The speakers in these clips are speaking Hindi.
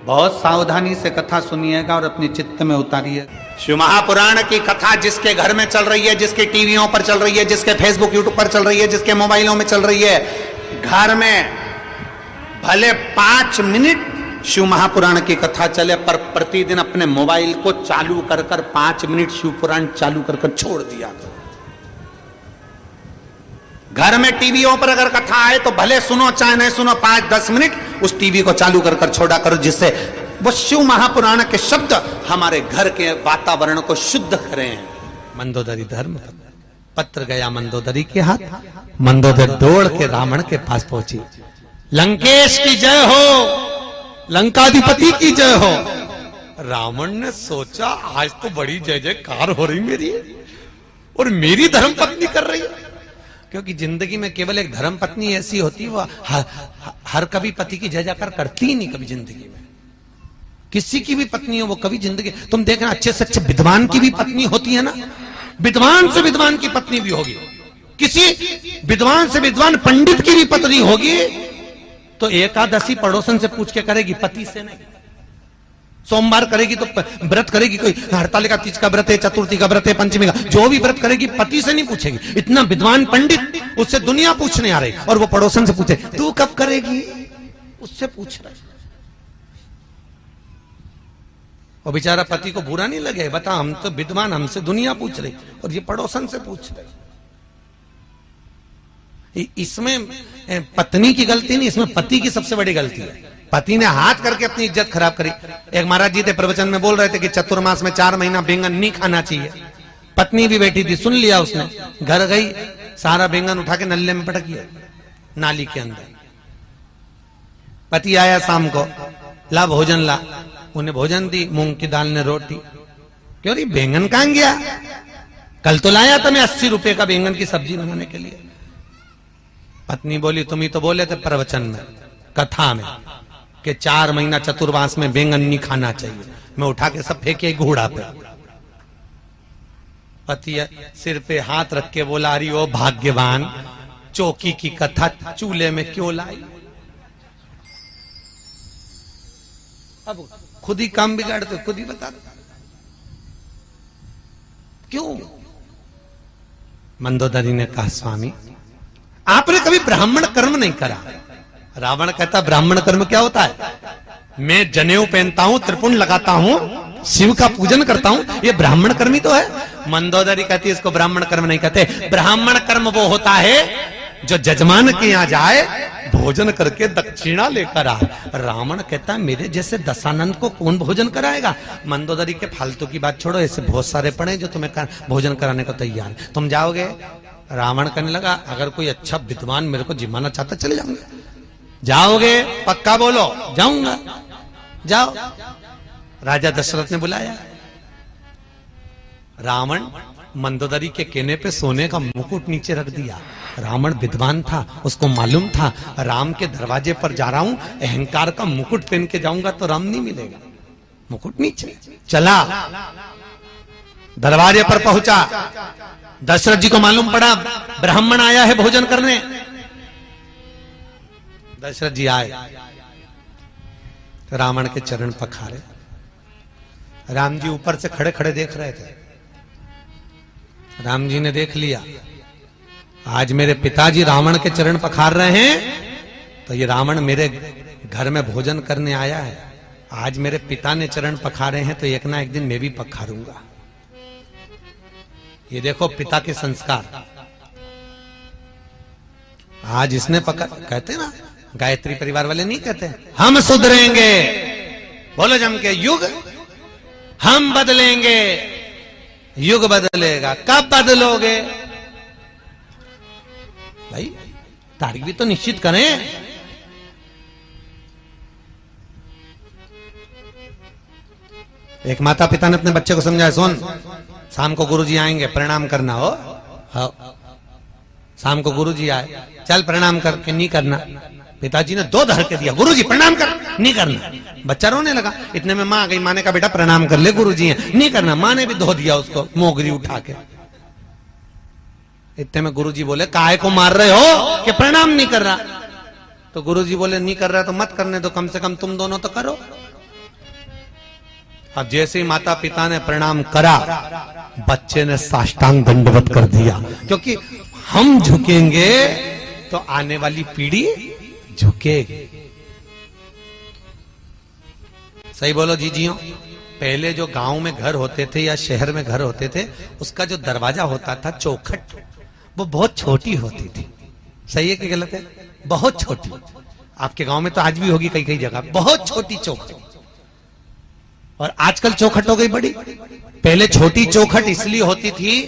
बहुत सावधानी से कथा सुनिएगा और अपने चित्त में उतारिए। शिव महापुराण की कथा जिसके घर में चल रही है, जिसके टीवियों पर चल रही है, जिसके फेसबुक यूट्यूब पर चल रही है, जिसके मोबाइलों में चल रही है, घर में भले 5 मिनट शिव महापुराण की कथा चले, पर प्रतिदिन अपने मोबाइल को चालू कर 5 मिनट शिव पुराण चालू कर छोड़ दिया। घर में टीवियों पर अगर कथा आए तो भले सुनो चाहे नहीं सुनो, 5-10 मिनट उस टीवी को चालू कर छोड़ा करो, जिससे वो शिव महापुराण के शब्द हमारे घर के वातावरण को शुद्ध करें। मंदोदरी धर्म पत्र गया मंदोदरी के हाथ, मंदोदरी दौड़ के रावण के पास पहुंची। लंकेश की जय हो, लंकाधिपति की जय हो। रावण ने सोचा आज तो बड़ी जय जयकार हो रही मेरी, और मेरी धर्म पत्नी कर रही है। क्योंकि जिंदगी में केवल एक धर्म पत्नी ऐसी होती है, वो हर कभी पति की जय जयकार करती ही नहीं। कभी जिंदगी में किसी की भी पत्नी हो, वो कभी जिंदगी, तुम देखना अच्छे से अच्छे विद्वान की भी पत्नी होती है ना, विद्वान से विद्वान की पत्नी भी होगी, किसी विद्वान से विद्वान पंडित की भी पत्नी होगी, तो एकादशी पड़ोसन से पूछ के करेगी, पति से नहीं। सोमवार करेगी तो व्रत करेगी, कोई हड़तालिका तीज का व्रत है, चतुर्थी का व्रत है, पंचमी का, जो भी व्रत करेगी पति से नहीं पूछेगी। इतना विद्वान पंडित, उससे दुनिया पूछने आ रही, और वो पड़ोसन से पूछे तू कब करेगी, उससे पूछ रहा है। और बेचारा पति को बुरा नहीं लगे, बता हम तो विद्वान, हमसे दुनिया पूछ रही, और ये पड़ोसन से पूछ रही। इसमें पत्नी की गलती नहीं, इसमें पति की सबसे बड़ी गलती है। पति ने हाथ करके अपनी इज्जत खराब करी। एक महाराज जी थे, प्रवचन में बोल रहे थे कि चतुर्मास में 4 महीना बैंगन नहीं खाना चाहिए। पत्नी भी बैठी थी, सुन लिया उसने, घर गई, सारा बैंगन उठा के नल्ले में पटक दिया, नाली के अंदर। पति आया शाम को, ला भोजन ला, उन्हें भोजन दी, मूंग की दाल ने रोटी। क्यों री बैंगन कहां गया, कल तो लाया था मैं 80 रुपए का बैंगन की सब्जी बनाने के लिए। पत्नी बोली तुम ही तो बोले थे प्रवचन में, कथा में, कि 4 महीना चतुर्मास में बैंगन नहीं खाना चाहिए। मैं उठा के सब फेंके घोड़ा पे। पति सिर पे हाथ रख के बोला, अरे ओ भाग्यवान, चौकी की कथा चूल्हे में क्यों लाई। अब खुद ही काम बिगाड़ते, खुद ही बता क्यों। मंदोदरी ने कहा, स्वामी आपने कभी ब्राह्मण कर्म नहीं करा। रावण कहता ब्राह्मण कर्म क्या होता है, मैं जनेऊ पहनता हूं, त्रिपुंड लगाता हूं, शिव का पूजन करता हूं, ये ब्राह्मण कर्म ही तो है। मंदोदरी कहती है इसको ब्राह्मण कर्म नहीं कहते। ब्राह्मण कर्म वो होता है जो जजमान के यहां जाए, भोजन करके दक्षिणा लेकर आए। रावण कहता है मेरे जैसे दशानंद को कौन भोजन कराएगा। मंदोदरी के फालतू की बात छोड़ो, ऐसे बहुत सारे पड़े जो तुम्हें भोजन कराने को तैयार है, तुम जाओगे। रावण कहने लगा अगर कोई अच्छा विद्वान मेरे को जिमाना चाहता चले जाऊंगा। जाओगे पक्का बोलो, जाऊंगा, जाओ। राजा दशरथ ने बुलाया। रावण मंदोदरी के कहने पे सोने का मुकुट नीचे रख दिया। रावण विद्वान था, उसको मालूम था राम के दरवाजे पर जा रहा हूं, अहंकार का मुकुट पहन के जाऊंगा तो राम नहीं मिलेगा। मुकुट नीचे चला, दरवाजे पर पहुंचा। दशरथ जी को मालूम पड़ा ब्राह्मण आया है भोजन करने। दशरथ जी आए, रावण के चरण पखारे। राम जी ऊपर से खड़े खड़े देख रहे थे। राम जी ने देख लिया, आज मेरे पिताजी रावण के चरण पखार रहे हैं, तो ये रावण मेरे घर में भोजन करने आया है। आज मेरे पिता ने चरण पखारे हैं, तो एक ना एक दिन मैं भी पखारूंगा। ये देखो पिता के संस्कार। आज इसने कहते ना, गायत्री परिवार वाले नहीं कहते हम सुधरेंगे, बोलो जम के, युग हम बदलेंगे, युग बदलेगा। कब बदलोगे भाई, तारीख भी तो निश्चित करें। एक माता पिता ने अपने बच्चे को समझाया, सुन शाम को गुरुजी आएंगे, प्रणाम करना हो। शाम को गुरुजी आए, चल प्रणाम करके नहीं करना। पिताजी ने 2 धर के दिया, गुरुजी प्रणाम कर, नहीं करना। बच्चा रोने लगा। इतने में माँ आ गई, माँ ने कहा बेटा प्रणाम कर ले, गुरुजी हैं, नहीं करना। माँ ने भी धो दिया उसको मोगरी उठा के। इतने में गुरुजी बोले काहे को मार रहे हो कि प्रणाम नहीं कर रहा। तो गुरुजी बोले नहीं कर रहा तो मत करने दो, कम से कम तुम दोनों तो करो। अब जैसे ही माता पिता ने प्रणाम करा, बच्चे ने साष्टांग दंडवत कर दिया, क्योंकि हम झुकेंगे तो आने वाली पीढ़ी झुकेगी। सही बोलो जीजियों। पहले जो गांव में घर होते थे या शहर में घर होते थे, उसका जो दरवाजा होता था चौखट, वो बहुत छोटी होती थी। सही है कि गलत है? बहुत छोटी। आपके गांव में तो आज भी होगी कई कई जगह, बहुत छोटी चौखट। और आजकल चौखट हो गई बड़ी। पहले छोटी चौखट इसलिए होती थी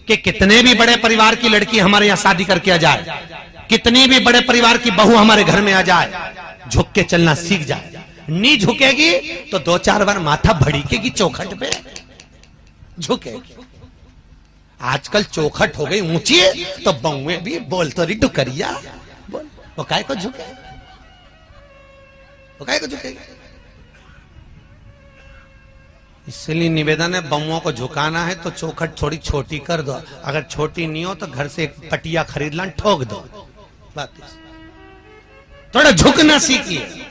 कि कितने भी बड़े परिवार की लड़की हमारे यहां शादी करके आ जाए, कितनी भी बड़े परिवार की बहू हमारे घर में आ जाए, झुक के चलना सीख जाए। नहीं झुकेगी तो 2-4 बार माथा भड़केगी चौखट पे, झुकेगी। आजकल चौखट हो गई ऊंची, तो बहुए भी बोल तो रही डुकरिया बोल, वो काय को झुके, वो काय को झुकेगी। इसलिए निवेदन है, बमुओं को झुकाना है तो चौखट थोड़ी छोटी कर दो। अगर छोटी नहीं हो तो घर से एक पटिया खरीद ला, ठोक दो। थोड़ा झुकना सीखिए।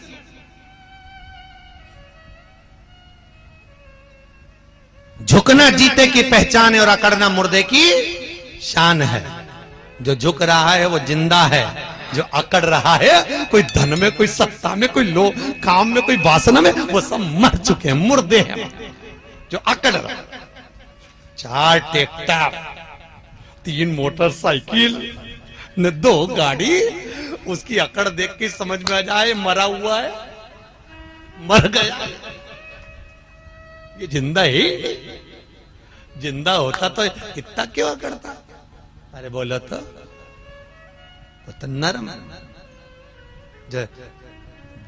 झुकना जीते की पहचान है और अकड़ना मुर्दे की शान है। जो झुक रहा है वो जिंदा है, जो अकड़ रहा है कोई धन में, कोई सत्ता में, कोई लो काम में, कोई वासना में, वो सब मर चुके हैं, मुर्दे हैं। जो अकड़ रहा, 4 ट्रैक्टर, 3 मोटरसाइकिल न 2 गाड़ी, उसकी अकड़ देख के समझ में आ जाए मरा हुआ है, मर गया। ये जिंदा ही, जिंदा होता तो इतना क्यों करता? अरे बोलो तो नरम। जो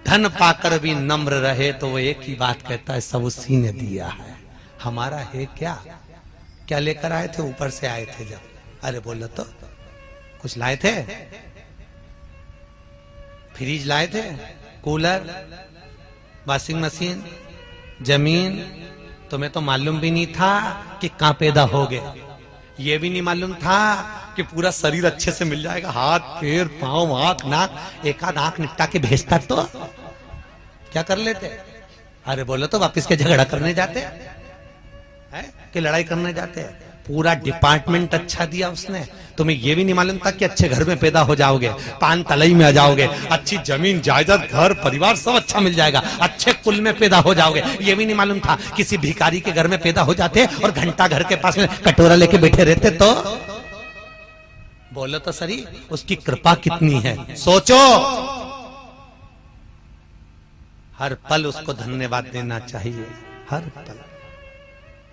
धन पाकर भी नम्र रहे तो वो एक ही बात कहता है, सब उसी ने दिया है, हमारा है क्या? क्या लेकर आए थे? ऊपर से आए थे जब। अरे बोलो तो कुछ लाए थे? फ्रिज लाए थे, कूलर, वॉशिंग मशीन, जमीन। तुम्हें तो मालूम भी नहीं था कि कहां पैदा हो गए, ये भी नहीं मालूम था कि पूरा शरीर अच्छे से मिल जाएगा, हाथ पैर पांव आंख नाक, एक आध आंख निपटा के भेजता तो क्या कर लेते? अरे बोलो तो वापिस के झगड़ा करने जाते हैं कि लड़ाई करने जाते हैं? पूरा डिपार्टमेंट अच्छा दिया उसने। तुम्हें यह भी नहीं मालूम था कि अच्छे घर में पैदा हो जाओगे, पान तलई में आ जाओगे, अच्छी जमीन जायदाद घर परिवार सब अच्छा मिल जाएगा, अच्छे कुल में पैदा हो जाओगे। ये भी नहीं मालूम था किसी भिखारी के घर में पैदा हो जाते और घंटा घर के पास में कटोरा लेके बैठे रहते तो? बोलो तो सही, उसकी कृपा कितनी है, सोचो। हर पल उसको धन्यवाद देना चाहिए, हर पल।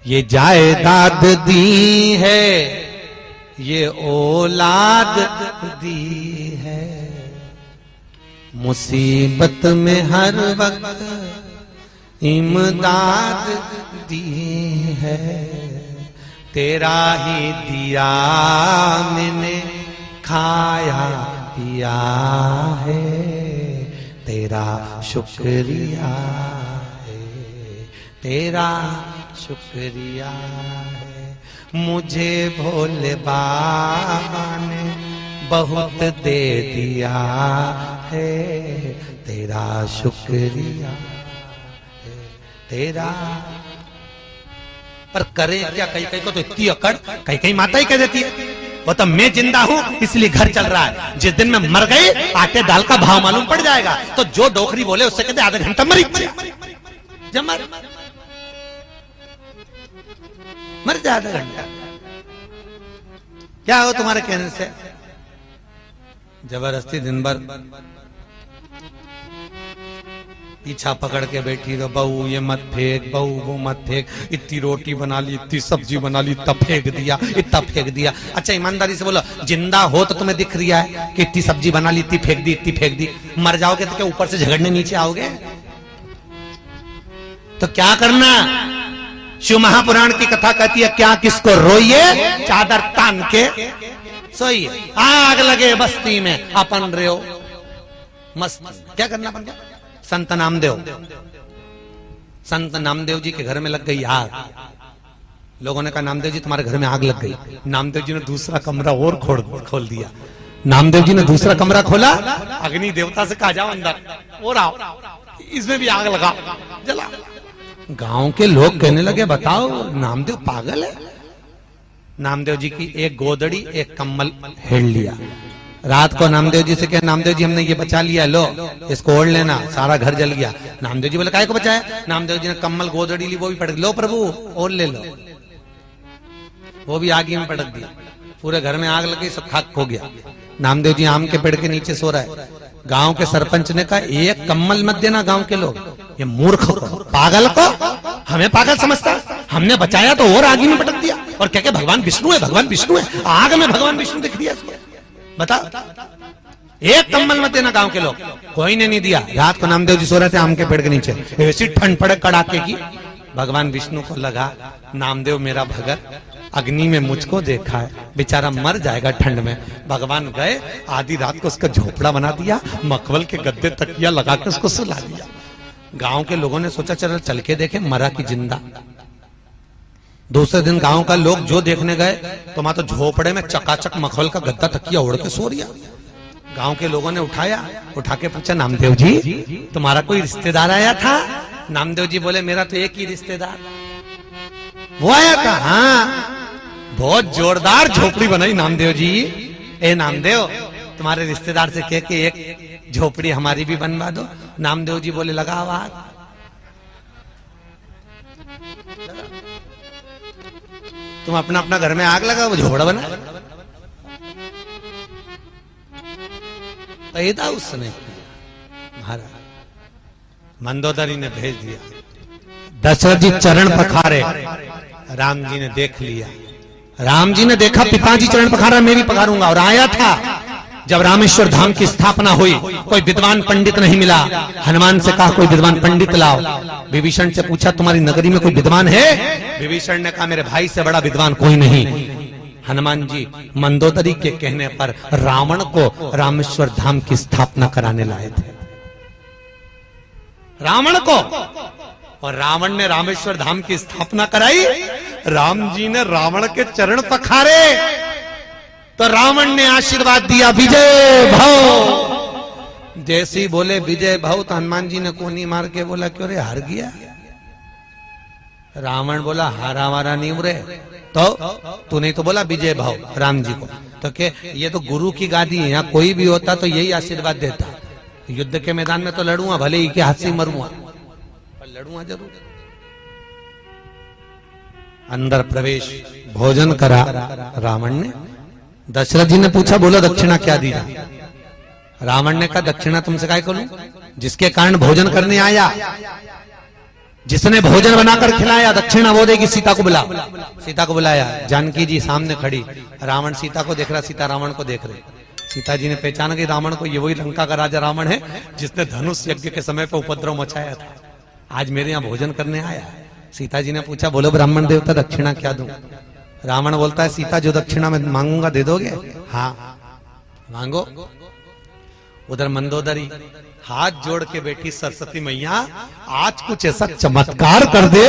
ये जायदाद दी है, ये औलाद दी है, मुसीबत में हर वक्त इमदाद दी है, तेरा ही दिया मैंने खाया पिया है, तेरा शुक्रिया है, तेरा शुक्रिया है। मुझे भोले बाबा ने बहुत दे दिया है, तेरा शुक्रिया है, तेरा। पर करे क्या? कई कई को तो इतनी अकड़, कई कई माता ही कह देती है वो तो मैं जिंदा हूं इसलिए घर चल रहा है, जिस दिन मैं मर गई आटे दाल का भाव मालूम पड़ जाएगा। तो जो डोकरी बोले उससे कहते आधा घंटा मर जा, आधा घंटा क्या हो तुम्हारे कहने से? जबरदस्ती दिन भर पीछा पकड़ के बैठी रहो, बहू ये मत फेंक, बहू वो मत फेंक, इतनी रोटी बना ली, इतनी सब्जी बना ली, इतना फेंक दिया, इतना फेंक दिया। अच्छा ईमानदारी से बोलो, जिंदा हो तो तुम्हें दिख रहा है कि इतनी सब्जी बना ली, इतनी फेंक दी, इतनी फेंक दी। मर जाओगे तो क्या ऊपर से झगड़ने नीचे आओगे? तो क्या करना? शिव महापुराण की कथा कहती है, क्या किसको रोइए, चादर तान के सोइए, आग लगे बस्ती में अपन रहो मस्त। क्या करना अपन? संत नामदेव, संत नामदेव जी के घर में लग गई आग। लोगों ने कहा नामदेव जी तुम्हारे घर में आग लग गई। नामदेव जी ने दूसरा कमरा और खोल दिया। नामदेव जी ने दूसरा कमरा खोला, अग्नि देवता से कहा जाओ अंदर और आओ, इसमें भी आग लगा, जला। गांव के लोग कहने लगे बताओ नामदेव पागल है। नामदेव जी की एक गोदड़ी एक कम्बल हेड़ लिया। रात को नामदेव जी से कहा नामदेव जी हमने ये बचा लिया, लो इसको ओढ़ लेना, सारा घर जल गया। नामदेव जी बोले काहे को बचाया? नामदेव जी ने कम्बल गोदड़ी ली, वो भी पटक, लो प्रभु ओढ़ ले लो, वो भी आग में पटक दिया। पूरे घर में आग लगी, सब खाक हो गया। नामदेव जी आम के पेड़ के नीचे सो रहा है। गांव के सरपंच ने कहा एक कम्बल मत देना गांव के लोग, ये मूर्ख को, पागल को हमें पागल समझता, हमने बचाया तो और आग में पटक दिया, और क्या क्या भगवान विष्णु है, भगवान विष्णु है, आग में भगवान विष्णु दिख दिया। बता, एक कम्बल मत देना गांव के लोग। कोई ने नहीं दिया। रात को नामदेव जी सो रहे थे आम के पेड़ के नीचे, ऐसी ठंड पड़े कड़ाके की। भगवान विष्णु को लगा नामदेव मेरा भगत अग्नि में मुझको देखा है, बेचारा मर जाएगा ठंड में। भगवान गए, आधी रात को उसका झोपड़ा बना दिया, मखमल के गद्दे तकिया लगा के उसको सुला दिया। गांव के लोगों ने सोचा चल के देखे मरा कि जिंदा। दूसरे दिन गांव का लोग जो देखने गए तो मां तो झोपड़े में चकाचक मखमल का गद्दा तकिया ओढ़ के सो रिया। गांव के लोगों ने उठा के पूछा नामदेव जी तुम्हारा कोई रिश्तेदार आया था? नामदेव जी बोले मेरा तो एक ही रिश्तेदार वो आया था। हाँ, बहुत जोरदार झोपड़ी बनाई नामदेव जी। ए नामदेव तुम्हारे रिश्तेदार से कह के एक झोपड़ी हमारी भी बनवा दो। नामदेव जी बोले लगा आवाज। तुम अपना अपना घर में आग लगा, वो झोपड़ा बना। पैदा उसने किया। महाराज मंदोदरी ने भेज दिया। दशरथ जी चरण पखारे, राम जी ने देख लिया। राम जी ने देखा पिताजी चरण पखारा, मैं भी पखारूंगा। और आया था जब रामेश्वर धाम की स्थापना हुई, कोई विद्वान पंडित नहीं मिला। हनुमान से कहा कोई विद्वान पंडित लाओ। विभीषण से पूछा तुम्हारी नगरी में कोई विद्वान है? विभीषण ने कहा मेरे भाई से बड़ा विद्वान कोई नहीं। हनुमान जी मंदोदरी के कहने पर रावण को रामेश्वर धाम की स्थापना कराने लाए थे। रावण को, और रावण ने रामेश्वर धाम की स्थापना कराई। राम जी ने रावण के चरण पखारे तो रावण ने आशीर्वाद दिया विजय भव। जैसे ही बोले विजय भव तो हनुमान जी ने कोनी मार के बोला क्यों रे हार गया? रावण बोला हारा वारा नहीं उरे, तो तू नहीं तो बोला विजय भव राम जी को। तो के ये तो गुरु की गादी है, यहाँ कोई भी होता तो यही आशीर्वाद देता। युद्ध के मैदान में तो लड़ूंगा, भले ही के हाथ से मरूंगा, पर लड़ूंगा जरूर। अंदर प्रवेश भोजन करा रावण ने। दशरथ जी ने पूछा बोलो दक्षिणा क्या दी? रावण ने कहा दक्षिणा तुमसे काय करूं? जिसके कारण भोजन करने आया, जिसने भोजन बनाकर खिलाया, दक्षिणा वो देगी। सीता को बुला। सीता को बुलाया। जानकी जी सामने खड़ी, रावण सीता को देख रहा, सीता रावण को देख रहे। सीता जी ने पहचाना कि रावण को, ये वही लंका का राजा रावण है जिसने धनुष यज्ञ के समय पर उपद्रव मचाया था, आज मेरे यहाँ भोजन करने आया। सीता जी ने पूछा बोलो ब्राह्मण देवता दक्षिणा क्या दूं? रावण बोलता है सीता जो दक्षिणा में मांगूंगा दे दोगे? हाँ मांगो। उधर मंदोदरी हाथ जोड़ के बैठी सरस्वती मैया आज कुछ ऐसा चमत्कार कर दे,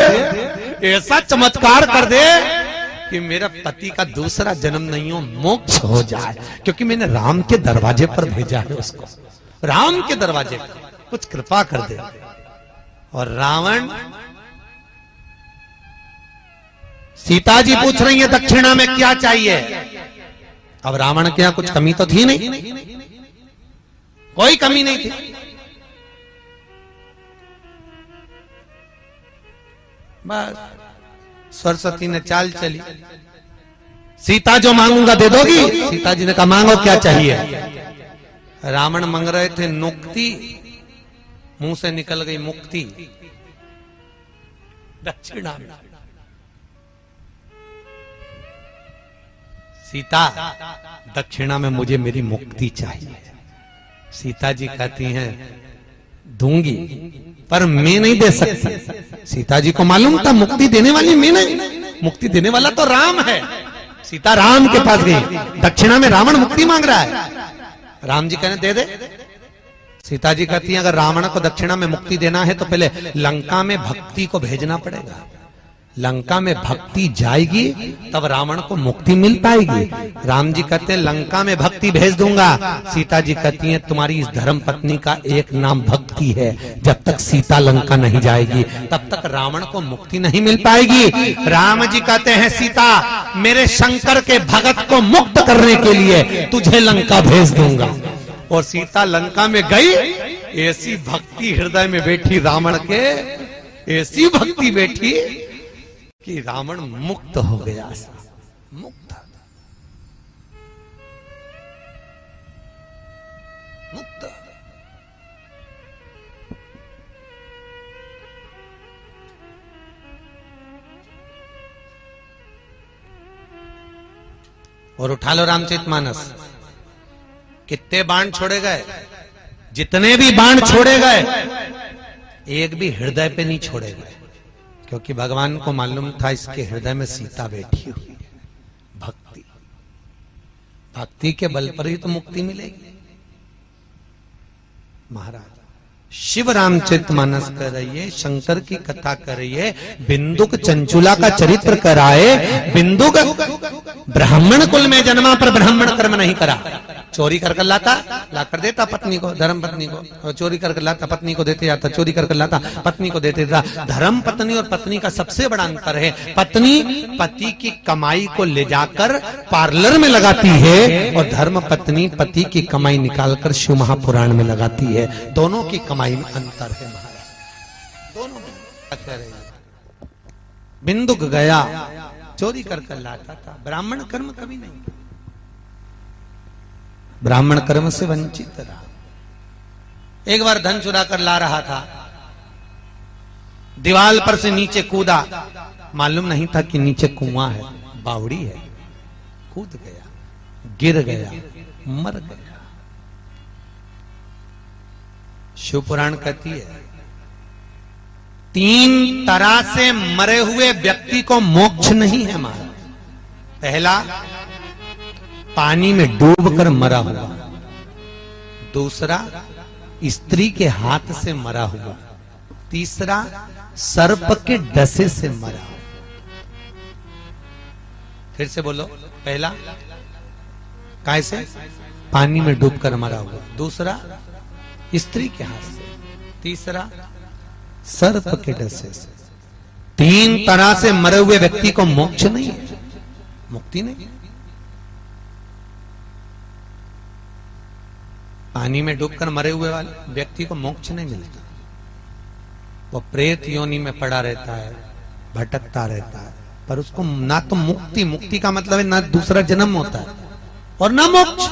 ऐसा चमत्कार कर दे कि मेरा पति का दूसरा जन्म नहीं हो, मोक्ष हो जाए, क्योंकि मैंने राम के दरवाजे पर भेजा है उसको। राम के दरवाजे पर कुछ कृपा कर दे। और रावण, सीता जी पूछ रही है दक्षिणा में क्या चाहिए? अब रावण के यहां कुछ कमी तो थी नहीं, कोई कमी नहीं थी। बस सरस्वती ने चाल चली, सीता जो मांगूंगा दे दोगी? सीता जी ने कहा मांगो क्या चाहिए? रावण मांग रहे थे नुक्ति, मुंह से निकल गई मुक्ति। दक्षिणा में सीता, दक्षिणा में मुझे मेरी मुक्ति चाहिए। सीता जी कहती हैं दूंगी, पर मैं नहीं दे सकती। सीता जी को मालूम था मुक्ति देने वाली मैं नहीं, मुक्ति देने वाला तो राम है। सीता राम के पास गई, दक्षिणा में रावण मुक्ति मांग रहा है। राम जी कहने दे दे। सीता जी कहती हैं अगर रावण को दक्षिणा में मुक्ति देना है तो पहले लंका में भक्ति को भेजना पड़ेगा। लंका में भक्ति जाएगी तब रावण को मुक्ति मिल पाएगी। राम जी कहते हैं लंका में भक्ति भेज दूंगा। सीता जी कहती हैं तुम्हारी इस धर्म पत्नी का एक नाम भक्ति है, जब तक सीता लंका नहीं जाएगी तब तक रावण को मुक्ति नहीं मिल पाएगी। राम जी कहते हैं सीता मेरे शंकर के भगत को मुक्त करने के लिए तुझे लंका भेज दूंगा। और सीता लंका में गई, ऐसी भक्ति हृदय में बैठी रावण के, ऐसी भक्ति बैठी कि रावण मुक्त हो गया। मुक्त मुक्त और उठा लो रामचरितमानस। कितने बाण छोड़े गए, जितने भी बाण छोड़े गए एक भी हृदय पे नहीं छोड़े गए, क्योंकि भगवान को मालूम था इसके हृदय में सीता बैठी हुई। भक्ति, भक्ति के बल पर ही तो मुक्ति मिलेगी। महाराज शिव रामचरितमानस कर रही है, शंकर की कथा कर रही है, बिंदुक चंचुला का चरित्र कराए। बिंदुक ब्राह्मण कुल में जन्मा पर ब्राह्मण कर्म नहीं करा, चोरी कर लाता, ला कर देता पत्नी को, धर्म पत्नी को, और चोरी कर लाता पत्नी को देते जाता, चोरी कर लाता पत्नी को देते जाता। धर्म पत्नी और पत्नी का सबसे बड़ा अंतर है, पत्नी पति की कमाई को ले जाकर पार्लर में लगाती है और धर्म पत्नी पति की कमाई निकालकर शिव महापुराण में लगाती है। दोनों की कमाई में अंतर है महाराज, दोनों में। बिंदुक गया चोरी कर लाता था, ब्राह्मण कर्म कभी नहीं, ब्राह्मण कर्म से वंचित रहा। एक बार धन चुरा कर ला रहा था, दीवार पर से नीचे कूदा, मालूम नहीं था कि नीचे कुआं है, बावड़ी है, कूद गया, गिर गया, मर गया। शिव पुराण कहती है 3 तरह से मरे हुए व्यक्ति को मोक्ष नहीं है महाराज। पहला, पानी में डूबकर मरा हुआ। दूसरा, स्त्री के हाथ से मरा हुआ। तीसरा, सर्प के डसे से मरा हुआ। फिर से बोलो, पहला कैसे? पानी में डूबकर मरा हुआ। दूसरा, स्त्री के हाथ से। तीसरा, सर्प के डसे से। 3 तरह से मरे हुए व्यक्ति को मोक्ष नहीं है, मुक्ति नहीं। पानी में डूबकर मरे हुए वाले व्यक्ति को मोक्ष नहीं मिलता, वो प्रेत योनि में पड़ा रहता है, भटकता रहता है, पर उसको ना तो मुक्ति, मुक्ति का मतलब है ना दूसरा जन्म होता है और ना मोक्ष।